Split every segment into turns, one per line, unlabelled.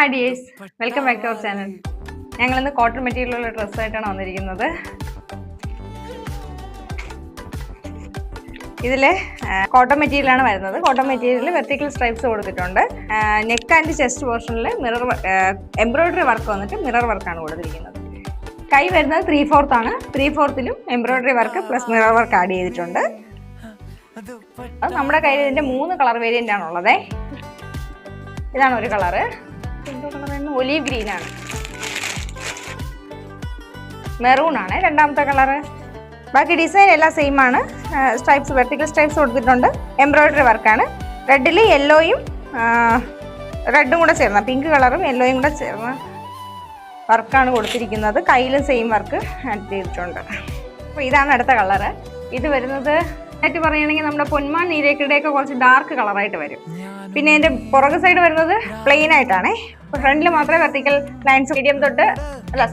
Hi dears, welcome back to our channel. ഞങ്ങളിന്ന് cotton മെറ്റീരിയലുള്ള ഡ്രസ്സായിട്ടാണ് വന്നിരിക്കുന്നത്. ഇതിൽ കോട്ടൺ മെറ്റീരിയലാണ് വരുന്നത്. കോട്ടൺ മെറ്റീരിയൽ വെർട്ടിക്കൽ സ്ട്രൈപ്സ് കൊടുത്തിട്ടുണ്ട്. നെക്ക് ആൻഡ് ചെസ്റ്റ് പോർഷനിൽ മിറർ എംബ്രോയിഡറി വർക്ക് വന്നിട്ട് മിറർ വർക്കാണ് കൊടുത്തിരിക്കുന്നത്. കൈ വരുന്നത് 3/4 ആണ്. 3/4 embroidery work plus mirror work add ചെയ്തിട്ടുണ്ട്. അത് നമ്മുടെ കയ്യിൽ ഇതിൻ്റെ 3 കളർ വേരിയൻ്റ് ആണുള്ളത്. ഇതാണ് ഒരു കളറ്, ഒലീവ് ഗ്രീൻ ആണ്. മെറൂൺ ആണ് രണ്ടാമത്തെ കളറ്. ബാക്കി ഡിസൈൻ എല്ലാം സെയിം ആണ്. സ്ട്രൈപ്സ് വെർട്ടിക്കൽ സ്ട്രൈപ്സ് കൊടുത്തിട്ടുണ്ട്. എംബ്രോയിഡറി വർക്കാണ്. റെഡിൽ യെല്ലോയും റെഡും കൂടെ ചേർന്ന, പിങ്ക് കളറും യെല്ലോയും കൂടെ ചേർന്ന വർക്കാണ് കൊടുത്തിരിക്കുന്നത്. കയ്യിലും സെയിം വർക്ക് ആഡ് ചെയ്തിട്ടുണ്ട്. അപ്പോൾ ഇതാണ് അടുത്ത കളറ്. ഇത് വരുന്നത് ആയിട്ട് പറയുകയാണെങ്കിൽ നമ്മുടെ പൊന്മാൻ നീരേക്കയുടെയൊക്കെ കുറച്ച് ഡാർക്ക് കളറായിട്ട് വരും. പിന്നെ ഇതിൻ്റെ പുറകു സൈഡ് വരുന്നത് പ്ലെയിൻ ആയിട്ടാണ്. ഫ്രണ്ടിൽ മാത്രമേ വെർട്ടിക്കൽ ലൈൻസ് മീഡിയം തൊട്ട്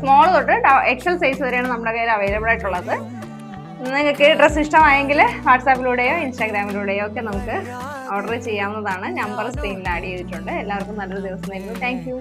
സ്മോൾ തൊട്ട് എക്സൽ സൈസ് വരെയാണ് നമ്മുടെ കയ്യിൽ അവൈലബിൾ ആയിട്ടുള്ളത്. നിങ്ങൾക്ക് ഡ്രസ്സ് ഇഷ്ടമായെങ്കിൽ വാട്സാപ്പിലൂടെയോ ഇൻസ്റ്റാഗ്രാമിലൂടെയോ ഒക്കെ നമുക്ക് ഓർഡർ ചെയ്യാവുന്നതാണ്. നമ്പർ സ്ക്രീനിൽ ആഡ് ചെയ്തിട്ടുണ്ട്. എല്ലാവർക്കും നല്ലൊരു ദിവസം നേരുന്നു. Thank you.